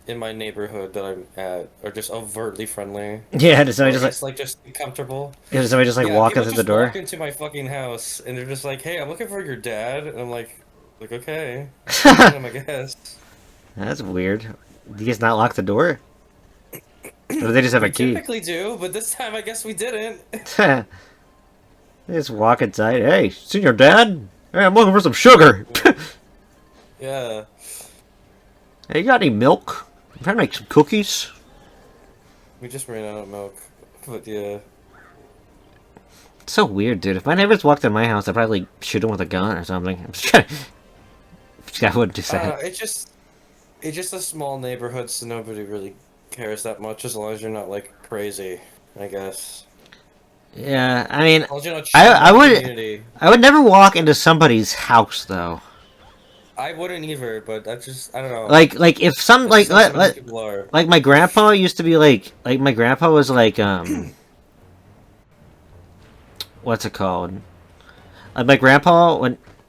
in my neighborhood that I'm at are just overtly friendly. Yeah, does Or somebody I just like guess like just comfortable. does somebody just like Yeah, walking people through the just walk door? into my fucking house and they're just like, "Hey, I'm looking for your dad," and I'm like, okay, I'll find him, I guess. That's weird. Do you guys not lock the door? Or do they just have a We key? typically do, but this time I guess we didn't. They just walk inside. Hey, seen your dad? Hey, I'm looking for some sugar. Yeah. Hey, you got any milk? I'm trying to make some cookies. We just ran out of milk. But yeah. It's so weird, dude. If my neighbors walked in my house, I'd probably shoot them with a gun or something. I'm just kidding. I wouldn't do I don't that. know, it's just a small neighborhood, so nobody really cares that much as long as you're not like crazy, I guess. Yeah, I mean, As long as you're not I shitting I on the would community. I would never walk into somebody's house though. I wouldn't either, but that's just I don't know. Like if some That's like just how some of these people are. like my grandpa used to be like my grandpa was like what's it called? My grandpa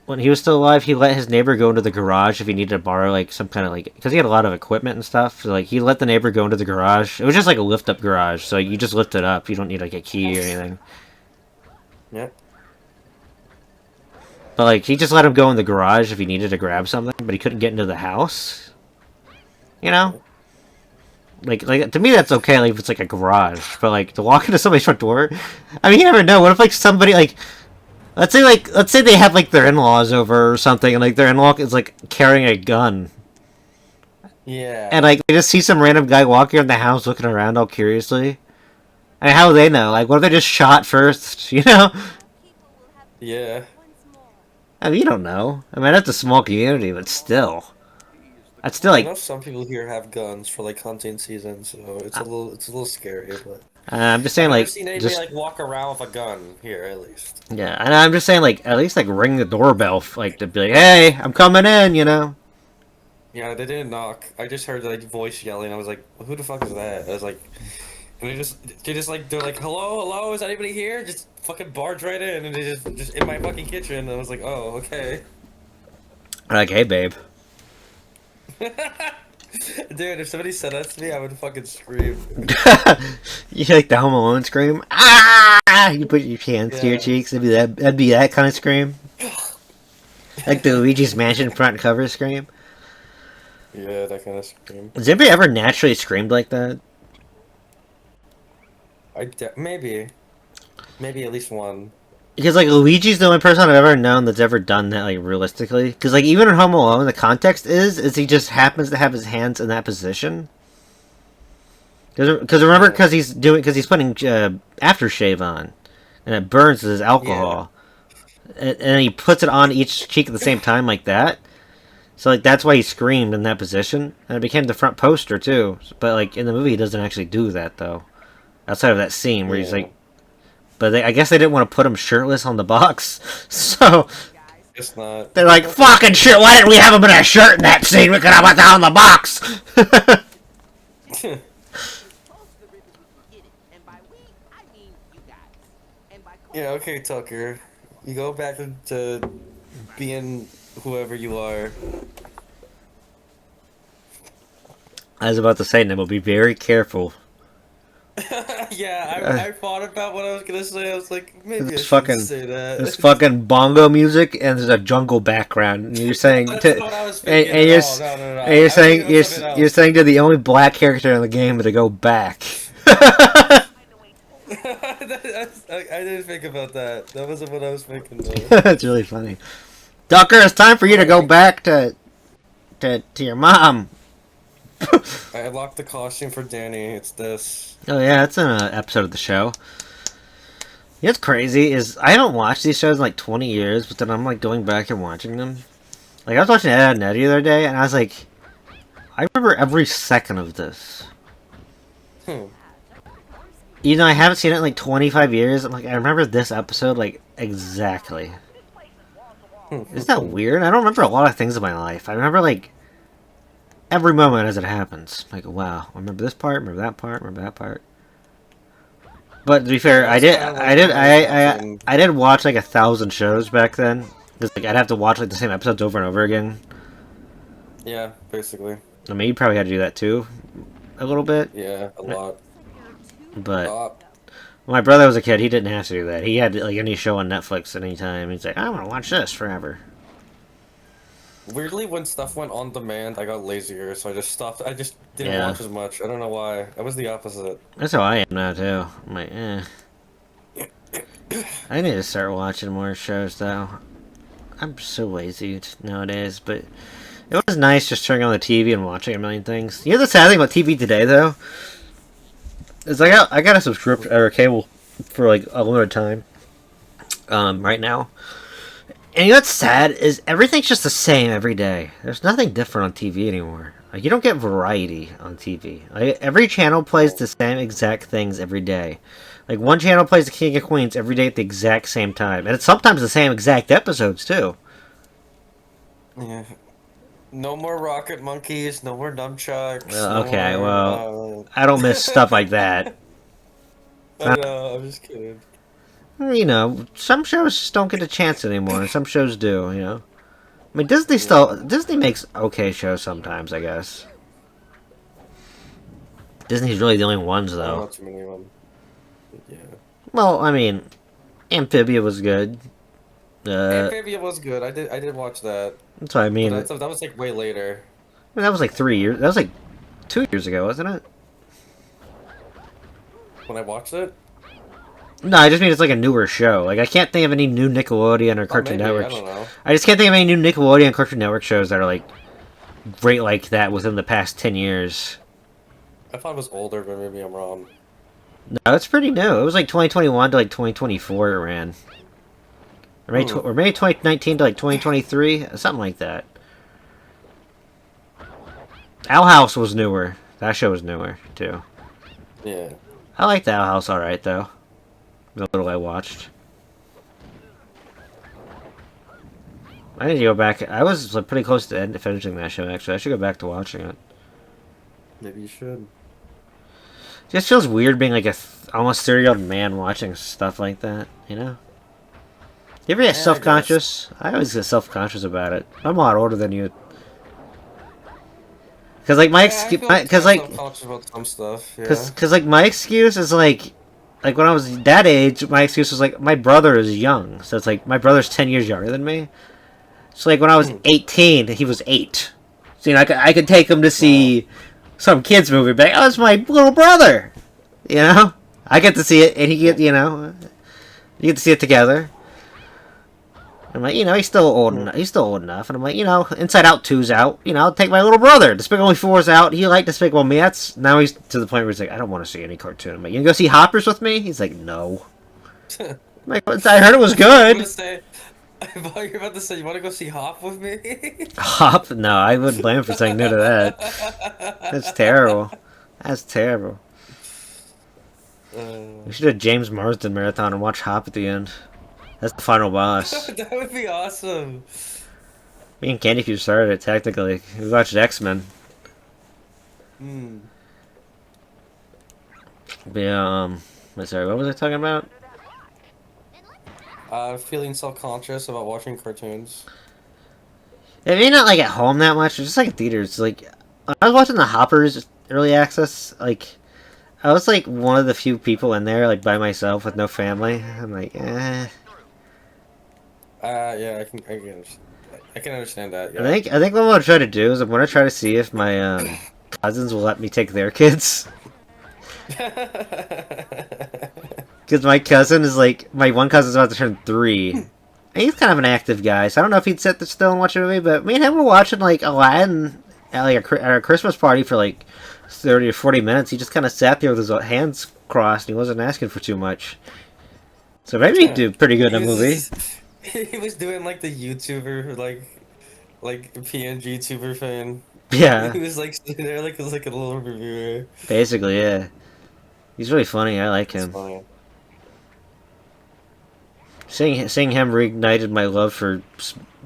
when he was still alive, he let his neighbor go into the garage if he needed to borrow like some kind of like because he had a lot of equipment and stuff. So like he let the neighbor go into the garage. It was just like a lift up garage, so you just lift it up. You don't need like a key or anything. Yep. But like he just let him go in the garage if he needed to grab something, but he couldn't get into the house. You know, like to me that's okay. Like if it's like a garage, but like to walk into somebody's front door, I mean you never know. What if like somebody like let's say they have like their in-laws over or something, and like their in-law is like carrying a gun, and Yeah. like they just see some random guy walking in the house looking around all curiously. I mean, how do they know? Like, what if they just shot first? You know? Yeah. I mean, you don't know. I mean, that's a small community, but still, that's still I like. know some people here have guns for like hunting season, so it's a little scary, but I'm just I've saying, never like, seen anybody just like walk around with a gun here at least. yeah, and I'm just saying, like, at least like ring the doorbell, like to be like, "Hey, I'm coming in," you know. Yeah, they didn't knock. I just heard like voice yelling. I was like, "Who the fuck is that?" I was like, and they're like, "Hello, hello, is anybody here?" Just fucking barge right in, and they just in my fucking kitchen. And I was like, "Oh, okay." Like, hey, babe. Dude, if somebody said that to me, I would fucking scream. You like the Home Alone scream? Ah! You put your hands to your Yeah. cheeks. That'd be that kind of scream. Like the Luigi's Mansion front cover scream. Yeah, that kind of scream. Has anybody ever naturally screamed like that? Maybe at least one. Because like Luigi's the only person I've ever known that's ever done that like realistically. Because like even in Home Alone, the context is he just happens to have his hands in that position. Because remember, Yeah. because he's putting aftershave on, and it burns his Yeah. alcohol, and he puts it on each cheek at the same time like that. So like that's why he screamed in that position, and it became the front poster too. But like in the movie, he doesn't actually do that though. Outside of that scene where he's Yeah. like, but I guess they didn't want to put him shirtless on the box, so Guess not. they're like, "Fucking shit! Why didn't we have him in a shirt in that scene? We could have put that on the box." Yeah, okay, Tucker. You go back to being whoever you are. I was about to say, Nimble, be very careful. Yeah, Uh, I thought about what I was gonna say. I was like, maybe I this shouldn't fucking say this that. fucking bongo music and there's a jungle background. And you're saying That's to not what I was and, thinking at all. No, no, no. and you're I was saying thinking about something you're else. saying to the only black character in the game to go back. I didn't think about that. That wasn't what I was thinking though. That's really funny. Ducker, it's time for you to go Alright, back to your mom. I locked the costume for Danny. It's this. Oh yeah, that's an episode of the show. You know what's crazy is I haven't watched these shows in like 20 years, but then I'm like going back and watching them. Like I was watching Ed and Eddie the other day, and I was like, I remember every second of this. Hmm. You know, I haven't seen it in like 25 years. I'm like, I remember this episode like exactly. Isn't that weird? I don't remember a lot of things in my life. I remember like every moment as it happens. Like, wow, I remember this part, remember that part, remember that part. But to be fair, That's kind of like how this happened. I did watch like 1,000 shows back then. Just like I'd have to watch like the same episodes over and over again. Yeah, basically. I mean, you probably had to do that too, a little bit. Yeah, a lot. But Uh, when my brother was a kid, he didn't have to do that. He had like any show on Netflix at any time. He's like, I want to watch this forever. Weirdly, when stuff went on demand, I got lazier, so I just stopped. I just didn't Yeah, watch as much. I don't know why. I was the opposite. that's how I am now too. I'm like, I need to start watching more shows though. I'm so lazy nowadays, but it was nice just turning on the TV and watching a million things. You know the sad thing about TV today though is I got a subscription or a cable for like a limited time. Right now. And you know what's sad is everything's just the same every day. There's nothing different on TV anymore. Like, you don't get variety on TV. Like, every channel plays the same exact things every day. Like, one channel plays the King of Queens every day at the exact same time. And it's sometimes the same exact episodes, too. Yeah. No more rocket monkeys. No more nunchucks. Okay, no more, well, I don't miss stuff like that. I know, I'm just kidding. You know, some shows just don't get a chance anymore, and some shows do, you know. I mean, Disney makes okay shows sometimes, I guess. Disney's really the only ones, though. Not too many of them. Yeah. Well, I mean, Amphibia was good. Amphibia was good. I did watch that. That's what I mean. But that was like way later. I mean, that was like 3 years. That was like 2 years ago, wasn't it? When I watched it? No, I just mean it's like a newer show. Like, I can't think of any new Nickelodeon or Cartoon Maybe, Network. I don't know. I just can't think of any new Nickelodeon and Cartoon Network shows that are like great like that within the past 10 years. I thought it was older, but maybe I'm wrong. No, it's pretty new. It was like 2021 to like 2024 it ran. Or maybe 2019 to like 2023, something like that. Owl House was newer. That show was newer too. Yeah. I liked Owl House alright though. The little I watched. I need to go back. I was like, pretty close to finishing that show actually. I should go back to watching it. Maybe you should. It just feels weird being like a almost 30-year-old man watching stuff like that, you know? You ever get self-conscious? I always get self-conscious about it. I'm a lot older than you. Cause like my excuse, cause like, about some stuff. Yeah. cause like my excuse is like when I was that age, my excuse was like my brother is young, so it's like my brother's 10 years younger than me. So like when I was 18, he was 8. So you know I could take him to see some kids movie, but like, oh, it's my little brother. You know, I get to see it, and you get to see it together. I'm like, you know, he's still old enough. And I'm like, you know, Inside Out 2's out. You know, I'll take my little brother. Despicable Me 4's out. He liked Despicable Me. Now he's to the point where he's like, I don't want to see any cartoon. I'm like, you gonna go see Hoppers with me? He's like, no. I'm like, I heard it was good. I thought you were about to say, you want to go see Hop with me? Hop? No, I wouldn't blame him for saying no to that. That's terrible. That's terrible. We should have James Marsden marathon and watch Hop at the end. That's the final boss. That would be awesome. Me and Candy Q started it, technically. We watched X-Men. But yeah, sorry, what was I talking about? Feeling self-conscious about watching cartoons. I mean, not like at home that much, just like at theaters. Like, when I was watching the Hoppers early access, like, I was like one of the few people in there, like by myself with no family. I'm like, eh. Yeah, I can understand that. Yeah. I think what I'm gonna try to do is I'm gonna try to see if my cousins will let me take their kids. Because my cousin is like, my one cousin's about to turn 3. And he's kind of an active guy, so I don't know if he'd sit still and watch a movie, but me and him were watching like Aladdin at like at a Christmas party for like 30 or 40 minutes. He just kind of sat there with his hands crossed and he wasn't asking for too much. So maybe he'd do pretty good in a movie. He was doing like the YouTuber, like PNG YouTuber fan. Yeah. He was like sitting there like a little reviewer. Basically, yeah. He's really funny. I like him. Funny. Seeing him reignited my love for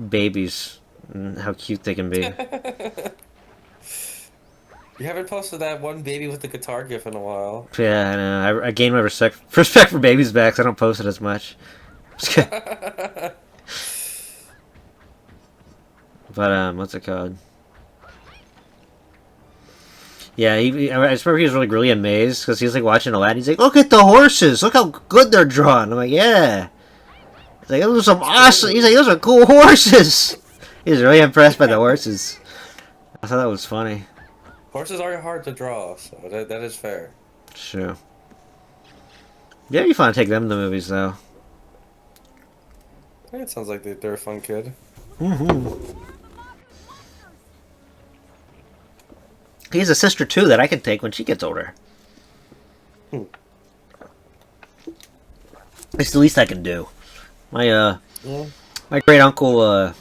babies and how cute they can be. You haven't posted that one baby with the guitar gif in a while. Yeah, I know. I gained my respect for babies back, so I don't post it as much. But what's it called? Yeah, I just remember he was like really amazed because he was like watching Aladdin. He's like, "Look at the horses! Look how good they're drawn." I'm like, "Yeah." He's like, "Those are some awesome." He's like, "Those are cool horses." He was really impressed by the horses. I thought that was funny. Horses are hard to draw, so that is fair. Sure. Yeah, it'd be fun to take them to the movies though. Yeah, it sounds like they're a fun kid. He has a sister too that I can take when she gets older. Hmm. It's the least I can do. My Yeah. my great uncle,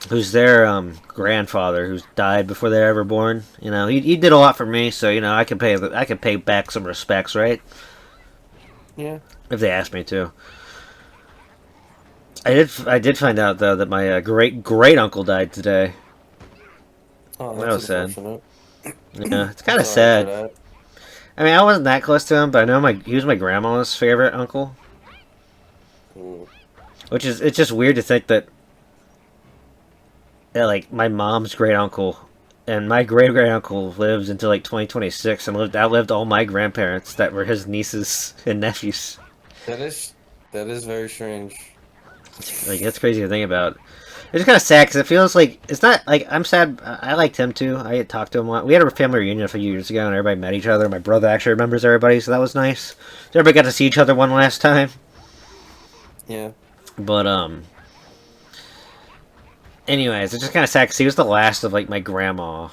who's their grandfather, who's died before they were ever born. You know, he did a lot for me, so you know I could pay back some respects, right? Yeah. If they asked me to. I did find out though that my great uncle died today. Oh, That that's was sad. unfortunate. Yeah, it's kind of Sorry for sad. that. I mean, I wasn't that close to him, but I know he was my grandma's favorite uncle. Hmm. Which is, it's just weird to think that, like, my mom's great uncle and my great great uncle lives until like 2026 and outlived all my grandparents that were his nieces and nephews. That is very strange. Like, that's crazy to think about. It's kind of sad because it feels like it's not like I'm sad. I liked him too. I had talked to him. We had a family reunion a few years ago and everybody met each other. My brother actually remembers everybody, so that was nice. So everybody got to see each other one last time. Yeah. But anyways, it's just kind of sad because he was the last of like my grandma,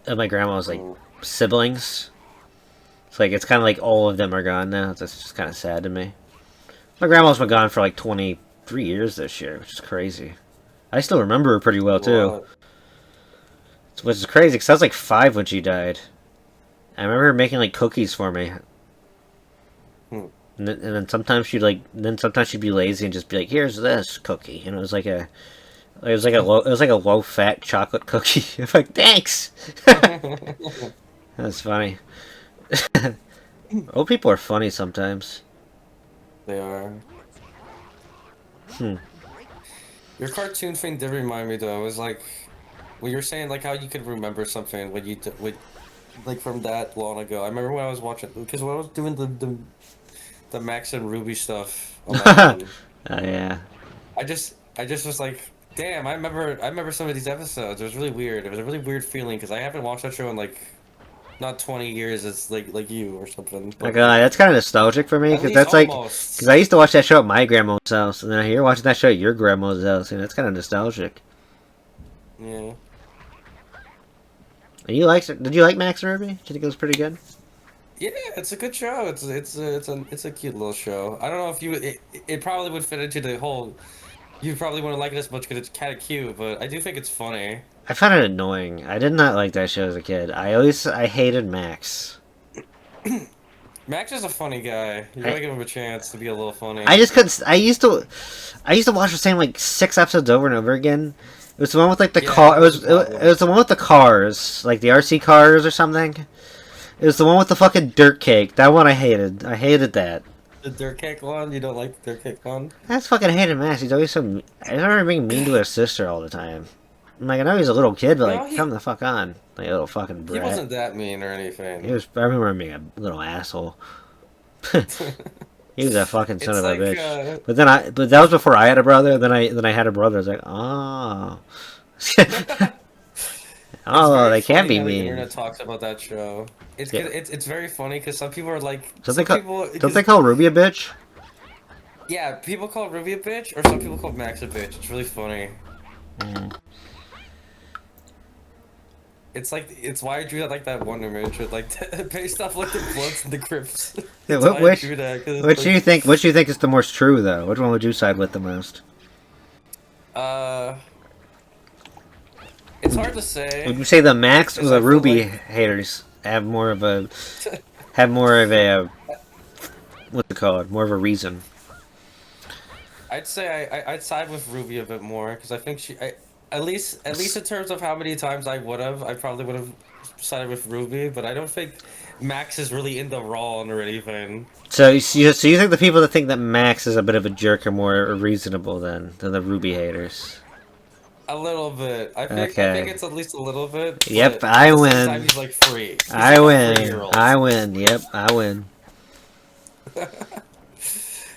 of my grandma's like siblings. It's like it's kind of like all of them are gone now. That's just kind of sad to me. My grandma's been gone for like 23 years this year, which is crazy. I still remember her pretty well too, What? which is crazy because I was like 5 when she died. I remember her making like cookies for me. Hmm. And then sometimes sometimes she'd be lazy and just be like, "Here's this cookie," and it was like a low fat chocolate cookie. I'm like, "Thanks." That's funny. Old people are funny sometimes. They are. Hmm. Your cartoon thing did remind me though. It was like when you're saying like how you could remember something when like from that long ago. I remember when I was watching because when I was doing the Max and Ruby stuff on my own, Oh yeah. I just was like, damn, I remember some of these episodes. It was really weird. It was a really weird feeling because I haven't watched that show in like not 20 years. It's like you or something. My But God, that's kind of nostalgic for me at because least that's like almost. because I used to watch that show at my grandma's house, and then I hear watching that show at your grandma's house, and that's kind of nostalgic. Yeah. And did you like Max and Ruby? Did you think it was pretty good? Yeah, it's a good show. It's a cute little show. I don't know if it probably would fit into the whole. You probably wouldn't like it as much because it's kind of cute, but I do think it's funny. I found it annoying. I did not like that show as a kid. I hated Max. Max is a funny guy. You gotta give him a chance to be a little funny. I just couldn't. I used to watch the same like 6 episodes over and over again. It was the one with like the Yeah, car. that was the problem. It was the one with the cars, like the RC cars or something. It was the one with the fucking dirt cake. That one I hated. I hated that. The dirt cake one? You don't like the dirt cake one? I just fucking hated Max. He's always so. I remember being mean to his sister all the time. I'm like, I know he's a little kid, but No, like, come the fuck on, like a little fucking He brat. wasn't that mean or anything. He was. I remember him being a little asshole. He was a fucking son It's of a like, bitch. But that was before I had a brother. Then I had a brother. I was like, oh. Oh, they can't be The mean. internet talks about that show. Yeah. It's very funny because some people are like, Don't some they people, don't they call Ruby a bitch? yeah, people call Ruby a bitch, or some people call Max a bitch. It's really funny. Mm. It's like it's why I drew that like that one image with like based off like the Bloods and the Crips. Yeah, That's why I which drew that, 'cause it's which like, do you think? Which do you think is the most true though? Which one would you side with the most? It's hard to say. Would you say the Max or Because the I feel Ruby like- haters have more of a what's it called? More of a reason. I'd say I'd side with Ruby a bit more because I think at least in terms of how many times I probably would have sided with Ruby, but I don't think Max is really in the wrong or anything. So you think the people that think that Max is a bit of a jerk are more reasonable than the Ruby haters? A little bit. I think Okay. it's at least a little bit, Yep, but at I the same time win. he's like free. He's I like a win. 3-year-old. I win. Yep, I win.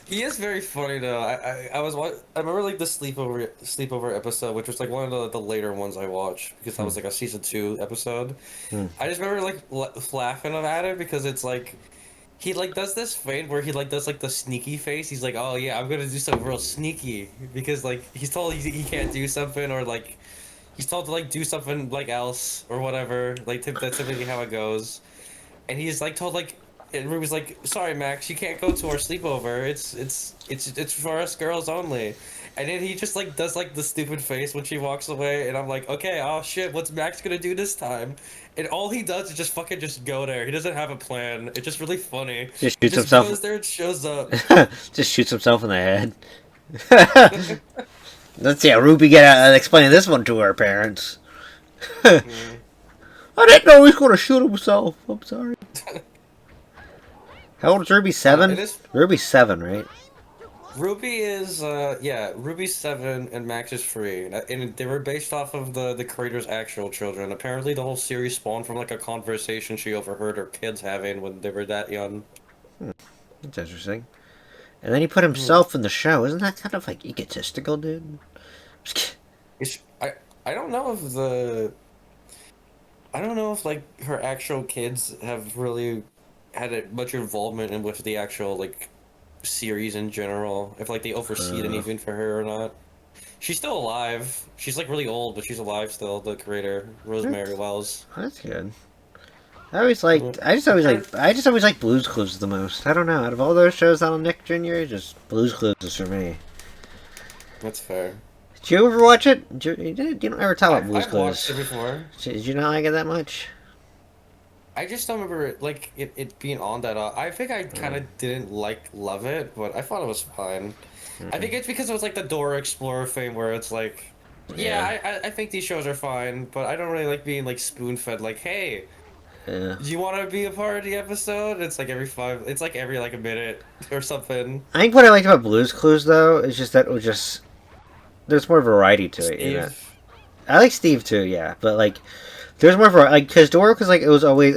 He is very funny though. I remember like the sleepover episode, which was like one of the later ones I watched because that Hmm. was like a season 2 episode. Hmm. I just remember like laughing at it because it's like he like does this thing where he like does like the sneaky face. He's like, oh yeah, I'm gonna do something real sneaky because like he's told he can't do something or like he's told to like do something like else or whatever. Like that's typically how it goes. And he's like told like and Ruby's like, sorry Max, you can't go to our sleepover. It's for us girls only. And then he just like does like the stupid face when she walks away, and I'm like, okay, oh shit, what's Max gonna do this time? And all he does is just fucking just go there. He doesn't have a plan. It's just really funny. Just He shoots just himself. goes there and shows up. Just shoots himself in the head. Let's see how Ruby get out explaining this one to her parents. I Mm. didn't know he was going to shoot himself. I'm sorry. How old is Ruby? It 7? is Ruby's 7, right? Ruby is yeah, Ruby's 7 and Max is 3. And they were based off of the creator's actual children. Apparently the whole series spawned from like a conversation she overheard her kids having when they were that young. That's interesting. And then he put Hmm. himself in the show. Isn't that kind of like egotistical, dude? Just kidding. Is I don't know if the I don't know if like her actual kids have really had much involvement in with the actual like series in general. If like they oversee Uh, anything for her or not. She's still alive. She's like really old, but she's alive still. The creator, Rosemary Wells. that's good. I always liked. I just always like. I just always like Blue's Clues the most. I don't know. Out of all those shows on Nick Jr., just Blue's Clues is for me. That's fair. Did you ever watch it? You don't ever talk about Blue's I've watched Clues. it before. Did you not like it that much? I just don't remember like it being on that. I think I kind of didn't love it, but I thought it was fine. I think it's because it was like the Dora Explorer thing where it's like, yeah, Yeah. I think these shows are fine, but I don't really like being like spoon fed. Like, hey, Yeah. do you want to be a part of the episode? It's like it's like every like a minute or something. I think what I liked about Blue's Clues though is just that it was just there's more variety to it. You know. Steve. I like Steve too, yeah, but like there's more variety. Like because Dora was like it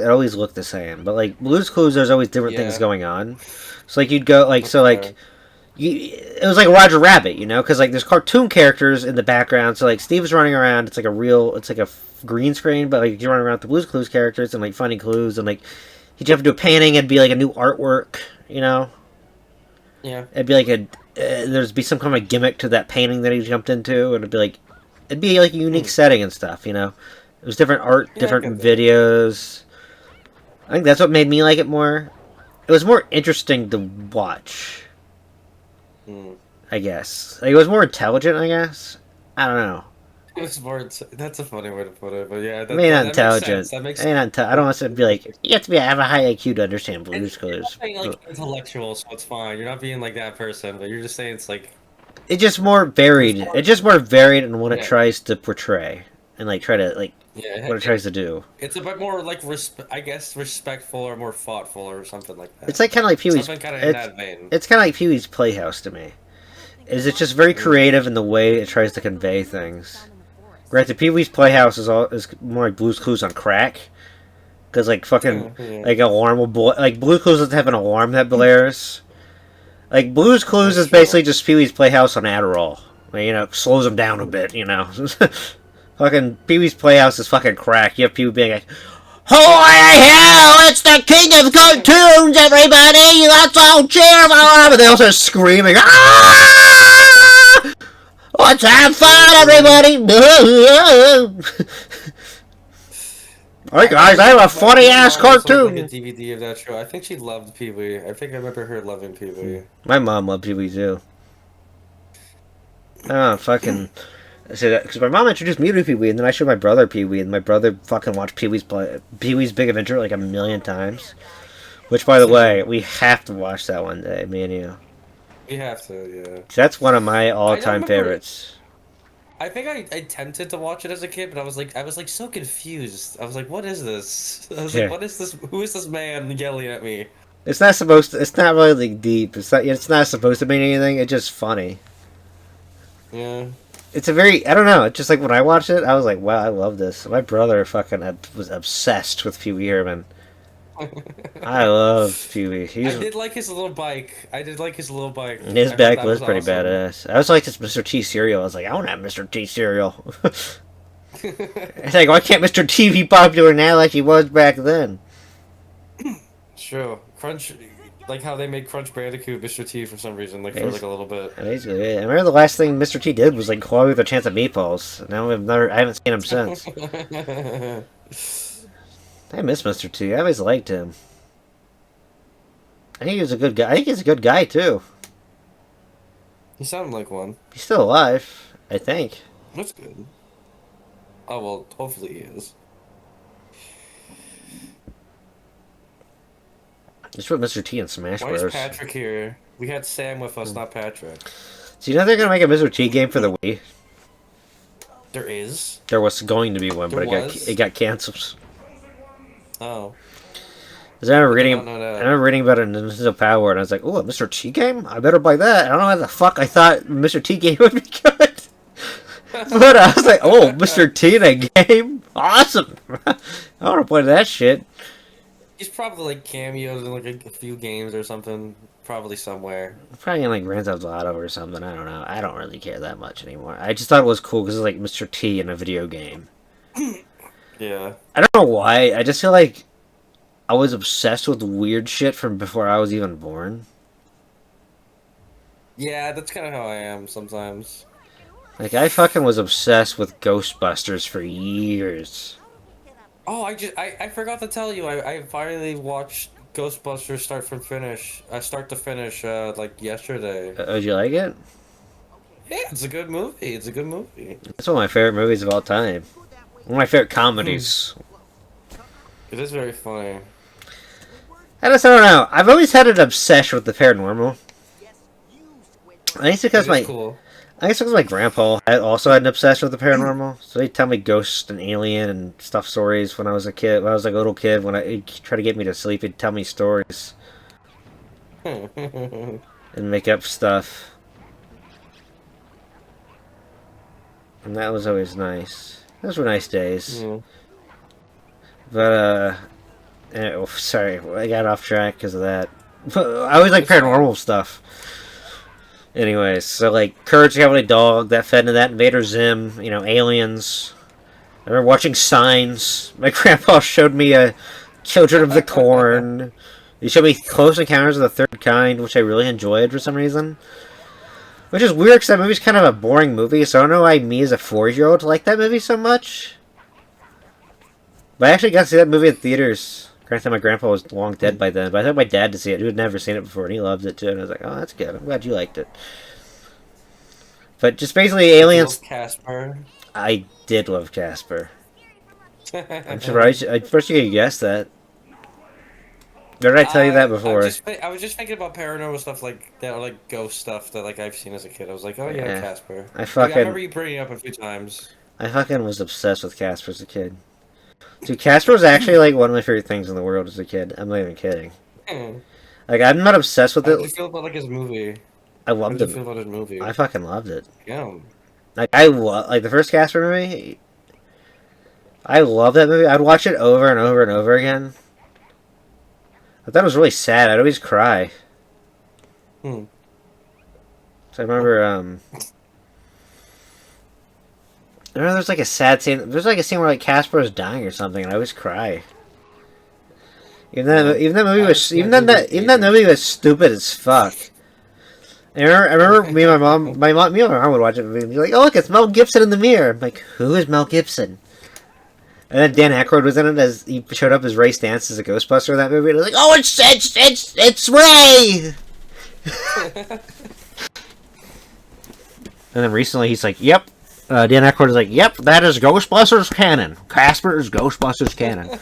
always looked the same, but like Blue's Clues there's always different things Yeah. going on. So like you'd go like That's so like. fair. It was like Roger Rabbit, you know, because like there's cartoon characters in the background. So like Steve's running around. It's like it's like a green screen, but like you're running around with the Blue's Clues characters and like finding clues and like he'd have to do a painting. It'd be like a new artwork, you know. Yeah. It'd be like there'd be some kind of gimmick to that painting that he jumped into, and it'd be like a unique setting and stuff, you know. It was different art, Yeah, I different get that. videos. I think that's what made me like it more. It was more interesting to watch. Hmm. I guess. Like, it was more intelligent, I guess. I don't know. It's more. That's a funny way to put it, but yeah, Maybe not that makes sense. intelligent. That makes Maybe not I don't want to be like, you have to have a high IQ to understand Blue's You're Clues. not being like intellectual, so it's fine. You're not being like that person, but you're just saying it's like It's just more varied. It's just more varied in what it yeah, tries to portray. And, like, try to, like, yeah. what it tries to do. It's a bit more like I guess respectful or more thoughtful or something like It's that. like kind of like Pee-wee's... Something kind of in that vein. It's kind of like Pee-wee's Playhouse to me. It's just very creative in the way it tries to convey things. Granted, Pee-wee's Playhouse is more like Blue's Clues on crack. Because, like, fucking, Yeah. like, alarm will like, Blue's Clues doesn't have an alarm that blares. Like, Blue's Clues That's is true. basically just Pee-wee's Playhouse on Adderall. Like, you know, slows him down a bit, you know. Fucking Pee-wee's Playhouse is fucking crack. You have people being like, holy hell, it's the king of cartoons, everybody! Let's all cheer! But they also screaming, ah! Let's have fun, everybody! Alright, guys, I have a funny-ass My mom also had, like a cartoon! DVD of that show. I think she loved Pee Wee. I think I remember her loving Pee Wee. My mom loved Pee-wee, too. Oh, fucking... Because my mom introduced me to Pee-wee, and then I showed my brother Pee-wee, and my brother fucking watched Pee-wee's Big Adventure like a million times. Which, by the way, we have to watch that one day, me and you. We have to, yeah. That's one of my I all-time remember. favorites. I think I attempted to watch it as a kid, but I was like so confused. I was like, what is this? I was Yeah. like, what is this? Who is this man yelling at me? It's not supposed to... It's not really deep. It's not supposed to mean anything. It's just funny. Yeah. it's a very, I don't know, it's just like when I watched it, I was like, wow, I love this. My brother was obsessed with Pee Wee Herman. I love Pee Wee. I did like his little bike. I did like his little bike. His I thought bag that was pretty awesome. badass. I also liked his Mr. T cereal. I was like, I want to have Mr. T cereal. It's like, why can't Mr. T be popular now like he was back then? Sure. Crunch, like how they made Crunch Bandicoot Mr. T for some reason, like for like a little bit. Basically, yeah. I remember the last thing Mr. T did was like Chloe with a Chance of Meatballs. Now I haven't seen him since. I miss Mr. T. I always liked him. I think he was a good guy. I think he's a good guy too. He sounded like one. He's still alive, I think. That's good. Oh well, hopefully he is. Just put Mr. T in Smash Why Bros. is Patrick here? We had Sam with us, not Patrick. So you know they're gonna make a Mr. T game for the Wii? There is? There was going to be one, but There it got canceled. Oh. 'Cause I remember don't know that. I remember reading about it in Nintendo Power, and I was like, "Oh, a Mr. T game? I better buy that." I don't know how the fuck I thought Mr. T game would be good, but I was like, "Oh, Mr. T in a game? Awesome! I want to play that shit." He's probably like cameos in like a few games or something. Probably somewhere. Probably in like Grand Theft Auto or something. I don't know. I don't really care that much anymore. I just thought it was cool because it's like Mr. T in a video game. Yeah. I don't know why. I just feel like I was obsessed with weird shit from before I was even born. Yeah, that's kind of how I am sometimes. Like, I fucking was obsessed with Ghostbusters for years. Oh, I forgot to tell you. I finally watched Ghostbusters start to finish, like yesterday. Did you like it? Yeah, it's a good movie. It's a good movie. It's one of my favorite movies of all time. One of my favorite comedies. It is very funny. I don't know. I've always had an obsession with the paranormal. I think it's because Cool. I guess because my grandpa also had an obsession with the paranormal. So he'd tell me ghost and alien and stuff stories when I was a kid. When I was like a little kid, he'd try to get me to sleep, he'd tell me stories and make up stuff. And that was always nice. Those were nice days. Mm. But, sorry, I got off track because of that. I always like paranormal stuff. Anyways, so like Courage the Cowardly Dog, that fed into that, Invader Zim, you know, Aliens. I remember watching Signs. My grandpa showed me Children of the Corn. He showed me Close Encounters of the Third Kind, which I really enjoyed for some reason. Which is weird because that movie's kind of a boring movie, so I don't know why me as a 4-year-old liked that movie so much. But I actually got to see that movie in theaters. Granted, my grandpa was long dead by then, but I took my dad to see it, who had never seen it before, and he loved it too, and I was like, oh, that's good. I'm glad you liked it. But just basically, Aliens... Casper. I did love Casper. I'm surprised. First you could guess that. Or did I tell you that before? I was just thinking about paranormal stuff like that, or like ghost stuff that like I've seen as a kid. I was like, oh yeah, Casper. I remember you bringing it up a few times. I fucking was obsessed with Casper as a kid. Dude, Casper was actually like one of my favorite things in the world as a kid. I'm not even kidding. Like, I'm not obsessed with it. How did you feel about like his movie? I loved it. How did you feel about his movie? I fucking loved it. Yeah. Like, like the first Casper movie. I love that movie. I'd watch it over and over and over again. I thought it was really sad. I'd always cry. So I remember, there's like a sad scene. There's like a scene where like Casper is dying or something, and I always cry. Even that movie was stupid as fuck. And I remember me and my mom would watch it and be like, "Oh look, it's Mel Gibson in the mirror." I'm like, "Who is Mel Gibson?" And then Dan Aykroyd was in it as he showed up as Ray Stantz as a Ghostbuster in that movie. And I was like, "Oh, it's Ray!" And then recently he's like, "Yep." Dan Aykroyd is like, "Yep, that is Ghostbusters canon. Casper is Ghostbusters canon."